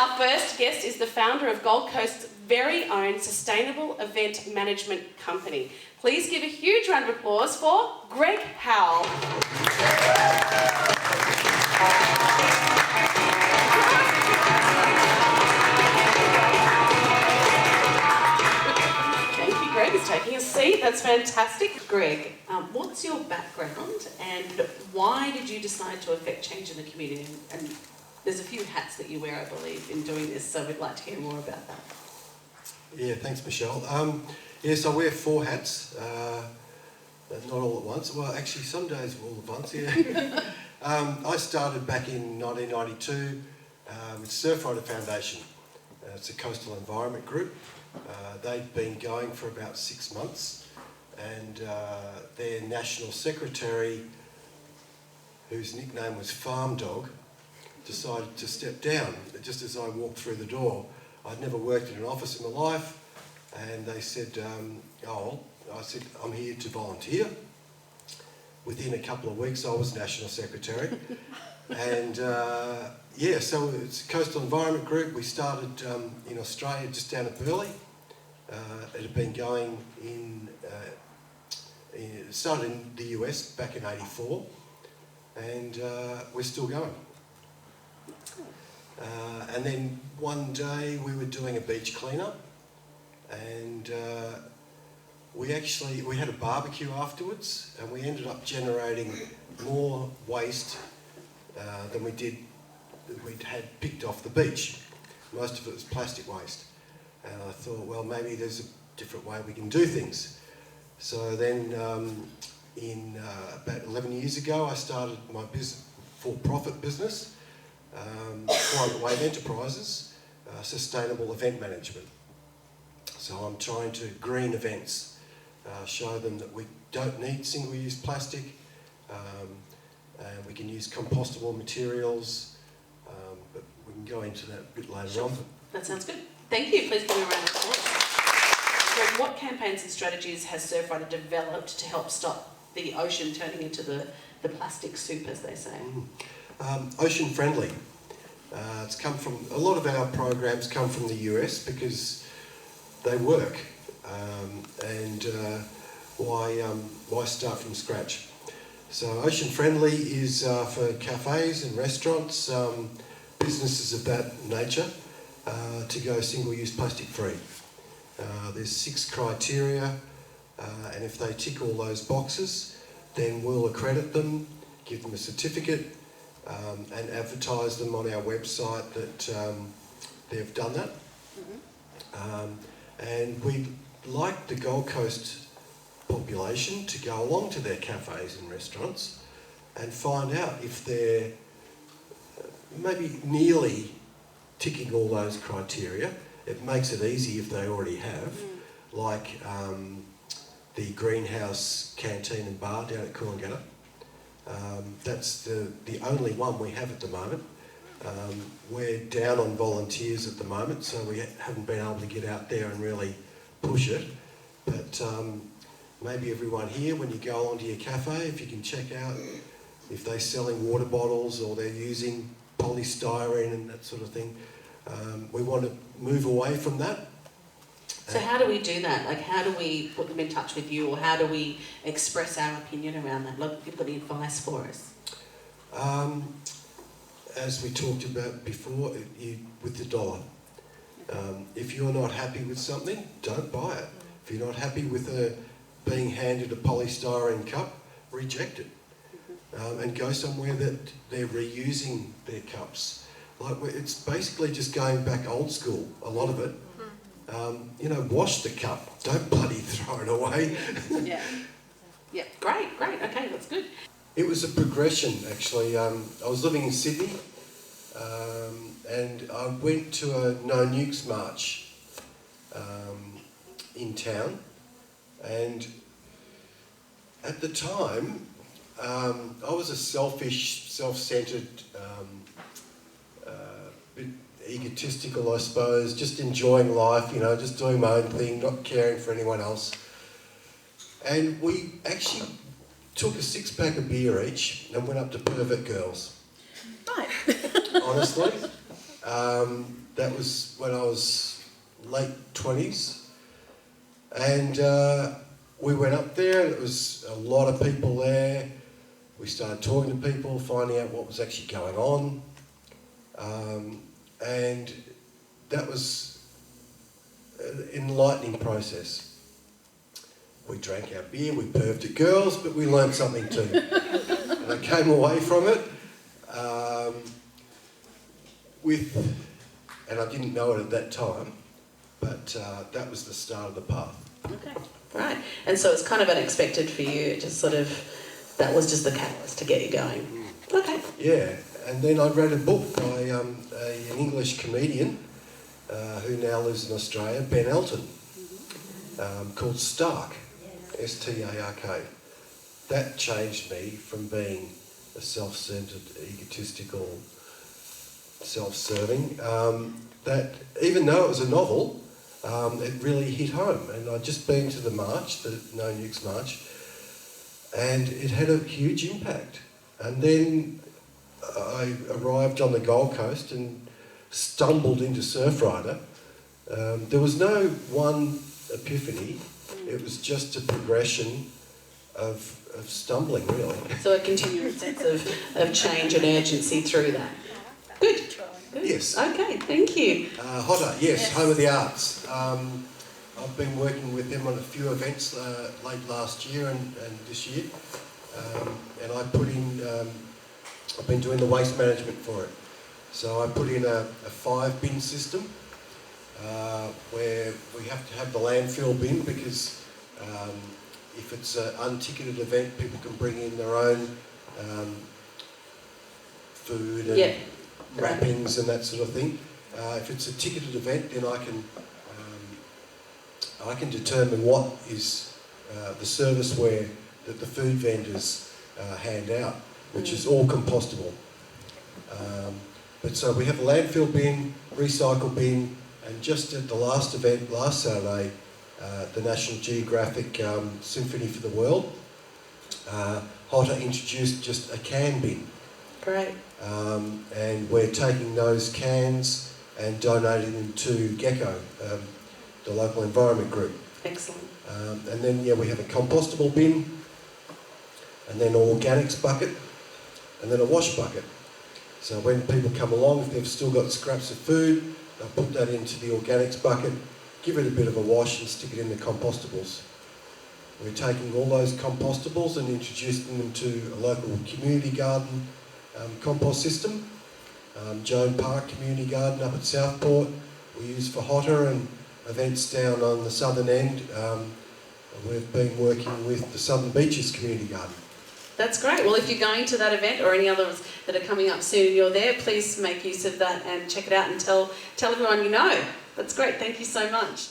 Our first guest is the founder of Gold Coast's very own sustainable event management company. Please give a huge round of applause for Greg Howell. Thank you, Greg is taking a seat. That's fantastic. Greg, what's your background and why did you decide to affect change in the community? And there's a few hats that you wear, I believe, in doing this, so we'd like to hear more about that. Yeah, thanks, Michelle. Yes, I wear 4 hats, not all at once. Well, actually, some days all at once, yeah. I started back in 1992 with Surfrider Foundation. It's a coastal environment group. They've been going for about 6 months, and their national secretary, whose nickname was Farm Dog, decided to step down just as I walked through the door. I'd never worked in an office in my life, and they said, I said, I'm here to volunteer. Within a couple of weeks, I was National Secretary. And yeah, so it's a coastal environment group. We started in Australia, just down at Burleigh. It had been going it started in the US back in '84, and we're still going. And then one day we were doing a beach cleanup, and we had a barbecue afterwards, and we ended up generating more waste than we'd had picked off the beach. Most of it was plastic waste. And I thought, well, maybe there's a different way we can do things. So then about 11 years ago, I started my for-profit business, Climate Wave Enterprises, sustainable event management. So I'm trying to green events, show them that we don't need single-use plastic, and we can use compostable materials, but we can go into that a bit later on. That sounds good. Thank you. Please give me a round of applause. Greg, what campaigns and strategies has Surfrider developed to help stop the ocean turning into the plastic soup, as they say? Ocean friendly. It's come from, a lot of our programs come from the US because they work, and why start from scratch? So ocean friendly is for cafes and restaurants, businesses of that nature, to go single-use plastic free. There's 6 criteria, and if they tick all those boxes, then we'll accredit them, give them a certificate, and advertise them on our website that they've done that. And we'd like the Gold Coast population to go along to their cafes and restaurants and find out if they're maybe nearly ticking all those criteria. It makes it easy if they already have, like the Greenhouse Canteen and Bar down at Coolangatta. That's the only one we have at the moment. We're down on volunteers at the moment, so we haven't been able to get out there and really push it. But maybe everyone here, when you go onto your cafe, if you can check out if they're selling water bottles or they're using polystyrene and that sort of thing. We want to move away from that. So how do we do that? Like, how do we put them in touch with you, or how do we express our opinion around that? Like, if you've got any advice for us? As we talked about before, with the dollar. If you're not happy with something, don't buy it. If you're not happy with being handed a polystyrene cup, reject it. And go somewhere that they're reusing their cups. Like, it's basically just going back old school, a lot of it. Wash the cup. Don't bloody throw it away. Yeah, great, okay, that's good. It was a progression, actually. I was living in Sydney, and I went to a No Nukes march in town, and at the time, I was a selfish, self-centred, bit egotistical, I suppose, just enjoying life, just doing my own thing, not caring for anyone else. And we actually took a 6-pack of beer each and went up to Pervert Girls. Right. Honestly. That was when I was late 20s. And we went up there, and it was a lot of people there. We started talking to people, finding out what was actually going on. And that was an enlightening process. We drank our beer, we perved at girls, but we learned something too. And I came away from it and I didn't know it at that time, but that was the start of the path. Okay, right. And so it's kind of unexpected for you, just sort of, that was just the catalyst to get you going. Okay. Yeah, and then I read a book by an English comedian who now lives in Australia, Ben Elton, called Stark, S-T-A-R-K. That changed me from being a self-centred, egotistical, self-serving, that even though it was a novel, it really hit home. And I'd just been to the march, the No Nukes march, and it had a huge impact. And then I arrived on the Gold Coast and stumbled into Surfrider. There was no one epiphany, it was just a progression of stumbling, really. So a continuing sense of change and urgency through that. Good. Good. Yes. Okay, thank you. Hotter, yes, Home of the Arts. I've been working with them on a few events late last year and this year. And I put in, I've been doing the waste management for it. So I put in a 5-bin system where we have to have the landfill bin because if it's an unticketed event, people can bring in their own food and wrappings and that sort of thing. If it's a ticketed event, then I can determine what is the serviceware that the food vendors hand out, which is all compostable. But so we have a landfill bin, recycle bin, and just at the last event, last Saturday, the National Geographic Symphony for the World, Hotter introduced just a can bin. Great. And we're taking those cans and donating them to Gecko, the local environment group. Excellent. And then, we have a compostable bin, and then an organics bucket, and then a wash bucket. So when people come along, if they've still got scraps of food, they'll put that into the organics bucket, give it a bit of a wash and stick it in the compostables. We're taking all those compostables and introducing them to a local community garden compost system. Joan Park Community Garden up at Southport we use for Hotter, and events down on the southern end. We've been working with the Southern Beaches Community Garden. That's great. Well, if you're going to that event or any others that are coming up soon and you're there, please make use of that and check it out and tell everyone you know. That's great. Thank you so much.